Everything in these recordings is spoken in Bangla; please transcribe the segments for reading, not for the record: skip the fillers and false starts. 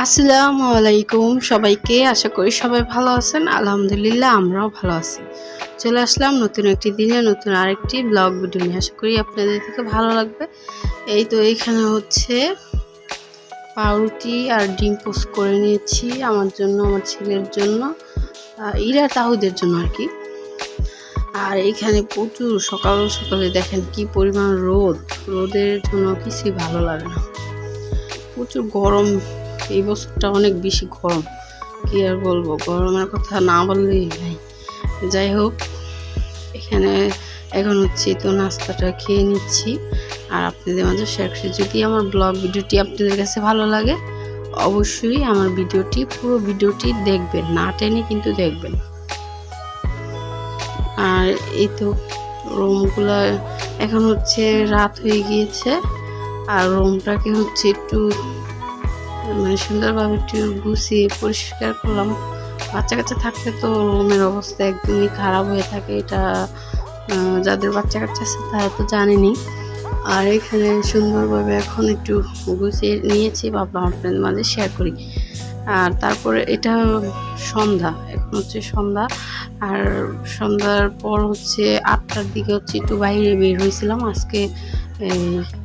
আসসালামু আলাইকুম সবাইকে। আশা করি সবাই ভালো আছেন। আলহামদুলিল্লাহ আমরাও ভালো আছি। চলে আসলাম নতুন একটি দিনে নতুন আরেকটি ব্লগ ভিডিও নিয়ে। আশা করি আপনাদের থেকে ভালো লাগবে। এই তো এখানে হচ্ছে পাউরুটি আর ডিম পোস্ট করে নিয়েছি আমার জন্য, আমার ছেলের জন্য, ইরা তাহুদের জন্য আর কি। আর এখানে প্রচুর সকাল সকালে দেখেন কি পরিমাণ রোদের জন্য কিছুই ভালো লাগে না। প্রচুর গরম, এই বছরটা অনেক বেশি গরম, কি আর বলবো, গরমের কথা না বললেই নাই। যাই হোক, এখানে এখন হচ্ছে তো নাস্তাটা খেয়ে নিচ্ছি আর আপনাদের মাঝে শেয়ার করছি। যদি আমার ব্লগ ভিডিওটি আপনাদের কাছে ভালো লাগে অবশ্যই আমার পুরো ভিডিওটি দেখবেন, না টেনে কিন্তু দেখবেন। আর এই তো রুমগুলা এখন হচ্ছে রাত হয়ে গিয়েছে আর রুমটাকে হচ্ছে একটু সুন্দরভাবে একটু গুছিয়ে পরিষ্কার করলাম। বাচ্চা কাচ্চা থাকলে তো রুমের অবস্থা একদমই খারাপ হয়ে থাকে, এটা যাদের বাচ্চা কাচ্চা আছে তারা তো জানেনি। আর এখানে সুন্দরভাবে এখন একটু গুছিয়ে নিয়েছি, ভাবলাম আপনাদের মাঝে শেয়ার করি। আর তারপরে এটা সন্ধ্যা, এখন হচ্ছে সন্ধ্যা। আর সন্ধ্যার পর হচ্ছে 8টার দিকে হচ্ছে একটু বাইরে বের হয়েছিলাম আজকে।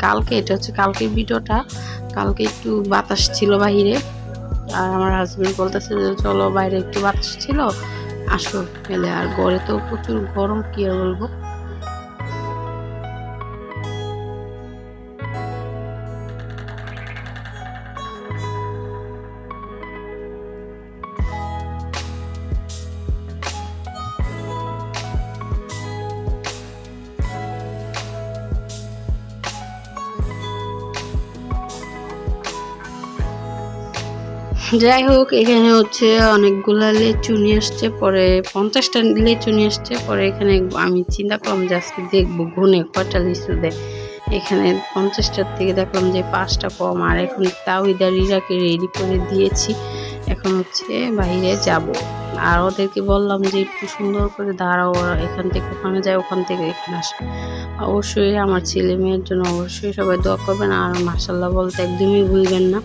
কালকে, এটা হচ্ছে কালকের ভিডিওটা। কালকে একটু বাতাস ছিল বাইরে আর আমার হাজবেন্ড বলতেছে যে চলো বাইরে একটু বাতাস ছিল, আসো গেলে। আর ঘরে তো প্রচুর গরম, কি আর বলবো। যাই হোক, এখানে হচ্ছে অনেকগুলা লেচু নিয়ে আসছে, পরে 50টা লেচু নিয়ে আসছে। পরে এখানে আমি চিন্তা করলাম যে আজকে দেখবো গুনে কয়টা লিচু দেয়। এখানে 50টার থেকে দেখলাম যে 5টা কম। আর এখন তাওহিদা রিরাকে রেডি করে দিয়েছি, এখন হচ্ছে বাইরে যাব। আর ওদেরকে বললাম যে একটু সুন্দর করে দাঁড়াও, ওরা এখান থেকে ওখানে যায়, ওখান থেকে এখানে আসে। অবশ্যই আমার ছেলে মেয়ের জন্য অবশ্যই সবাই দোয়া করবেন আর মাশাআল্লাহ বলতে একদমই ভুলবেন না।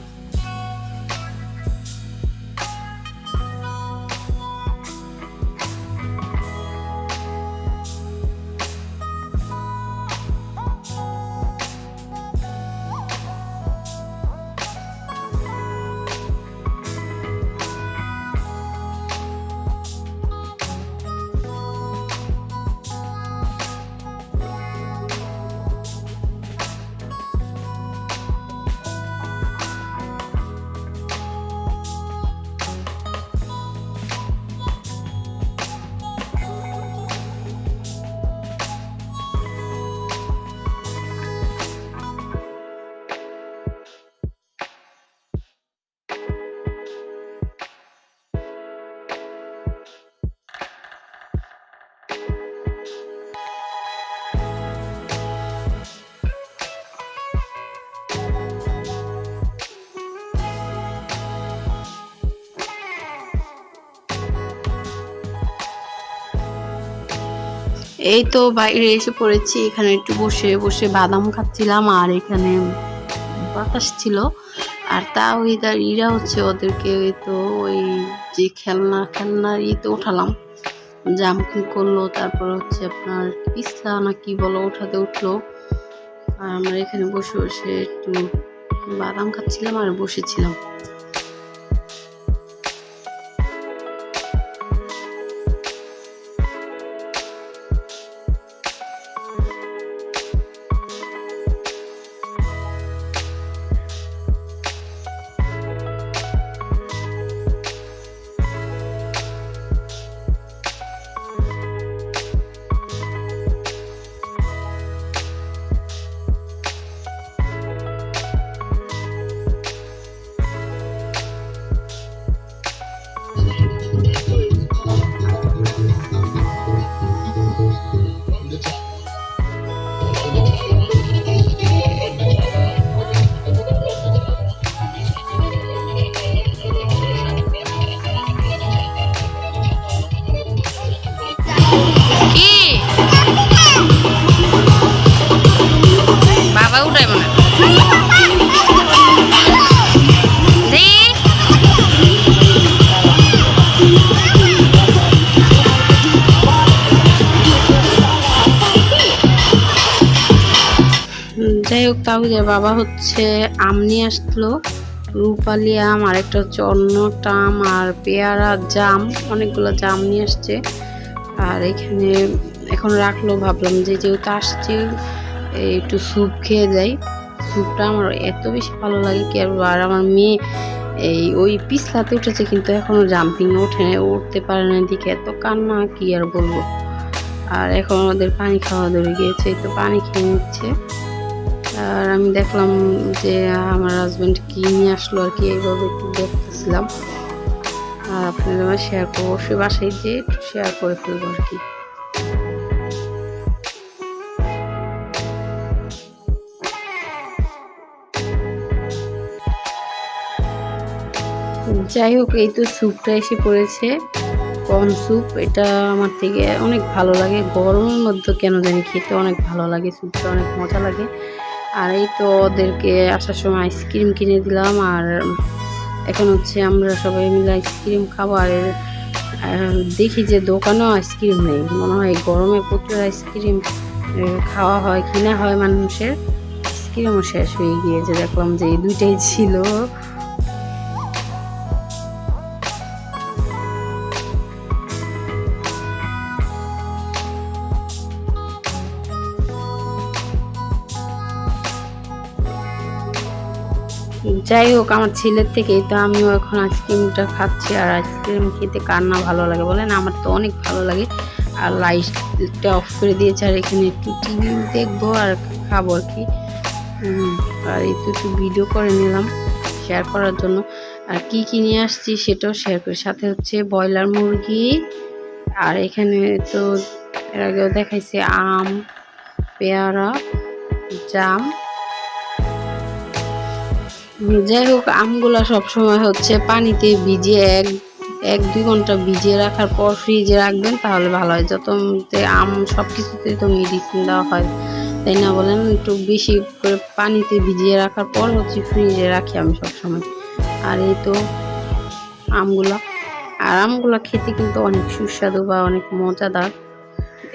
এই তো বাইরে এসে পড়েছি, এখানে একটু বসে বসে বাদাম খাচ্ছিলাম আর এখানে বাতাস ছিল। আর তাওহিদার ইরা হচ্ছে ওদেরকে তো ওই যে খেলনার ইতে উঠালাম, জাম্পিং করলো, তারপর হচ্ছে আপনার পিছলা না কি বলো ওঠাতে উঠলো। আর আমরা এখানে বসে বসে একটু বাদাম খাচ্ছিলাম আর বসেছিলাম। তাহিদের বাবা হচ্ছে আম নিয়ে আসলো, রূপালি আম, আর একটা হচ্ছে অন্য একটা আম, আর পেয়ারা, জাম, অনেকগুলো জাম নিয়ে আসছে। আর এখানে এখন রাখলো, ভাবলাম যে যেহেতু আসছে একটু স্যুপ খেয়ে যাই। স্যুপটা আমার এত বেশি ভালো লাগে কি আর। আর আমার মেয়ে ওই পিছলাতে উঠেছে কিন্তু এখনো জাম্পিং উঠতে পারে না, দিকে এত কান্না কি আর বলবো। আর এখন ওদের পানি খাওয়া ধরে গিয়েছে, তো পানি খেয়ে নিচ্ছে। আর আমি দেখলাম যে আমার হাজব্যান্ড কি নিয়ে আসলো আর কি, এইভাবে একটু দেখতেছিলাম। আর আপনাদের আমার শেয়ার করবো, অবশ্যই বাসায় যেয়ে একটু শেয়ার করে ফেলবো আর কি। যাই হোক, এই তো স্যুপটা এসে পড়েছে, কর্ন স্যুপ। এটা আমার থেকে অনেক ভালো লাগে, গরমের মধ্যে কেন জানি খেতে অনেক ভালো লাগে, স্যুপটা অনেক মজা লাগে। আর এই তো ওদেরকে আসার সময় আইসক্রিম কিনে দিলাম। আর এখন হচ্ছে আমরা সবাই মিলে আইসক্রিম খাবো। আর দেখি যে দোকানেও আইসক্রিম নেই, মনে হয় গরমে প্রচুর আইসক্রিম খাওয়া হয়, কিনা হয় মানুষের। আইসক্রিমও শেষ হয়ে গিয়েছে, দেখলাম যে এই দুইটাই ছিল। যাই হোক, আমার ছেলের থেকেই তো আমিও এখন আইসক্রিমটা খাচ্ছি। আর আইসক্রিম খেতে কার না ভালো লাগে বলেন, আমার তো অনেক ভালো লাগে। আর লাইটটা অফ করে দিয়েছে, আর এখানে একটু টিভি দেখবো আর খাবো আর কি। আর এই তো একটু ভিডিও করে নিলাম শেয়ার করার জন্য। আর কি কি নিয়ে আসছি সেটাও শেয়ার করি, সাথে হচ্ছে ব্রয়লার মুরগি। আর এখানে তো এর আগেও দেখাইছে আম, পেয়ারা, জাম। যাই হোক, আমগুলা সবসময় হচ্ছে পানিতে ভিজিয়ে 1-2 ঘন্টা ভিজিয়ে রাখার পর ফ্রিজে রাখবেন, তাহলে ভালো হয়। যত আম সব কিছুতে তো মেডিসিন দেওয়া হয়, তাই না বলেন? একটু বেশি করে পানিতে ভিজিয়ে রাখার পর হচ্ছে ফ্রিজে রাখি আমি সবসময়। আর এই তো আমগুলা, আর আমগুলা খেতে কিন্তু অনেক সুস্বাদু বা অনেক মজাদার।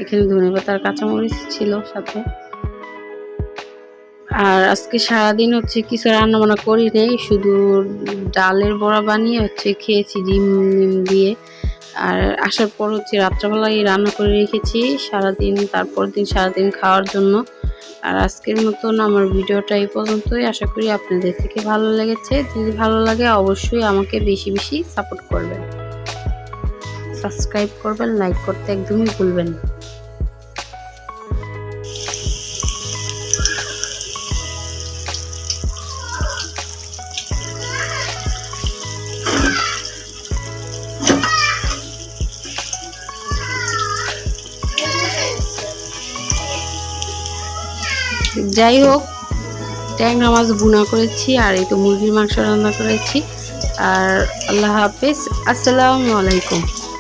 এখানে ধনেপাতার কাঁচামরিচ ছিল সাথে। আর আজকে সারাদিন হচ্ছে কিছু রান্না বান্না করি নাই, শুধু ডালের বড়া বানিয়ে হচ্ছে খেয়েছি ডিম দিয়ে। আর আসার পর হচ্ছে রাত্রেবেলায় রান্না করে রেখেছি সারাদিন, তারপর দিন সারাদিন খাওয়ার জন্য। আর আজকের মতন আমার ভিডিওটা এই পর্যন্তই। আশা করি আপনাদের থেকে ভালো লেগেছে। যদি ভালো লাগে অবশ্যই আমাকে বেশি বেশি সাপোর্ট করবেন, সাবস্ক্রাইব করবেন, লাইক করতে একদমই ভুলবেন না। যাই হোক, ট্যাংরা মাছ ভুনা করেছি, আর এই তো মুরগির মাংস রান্না করেছি। আর আল্লাহ হাফেজ, আসসালামু আলাইকুম।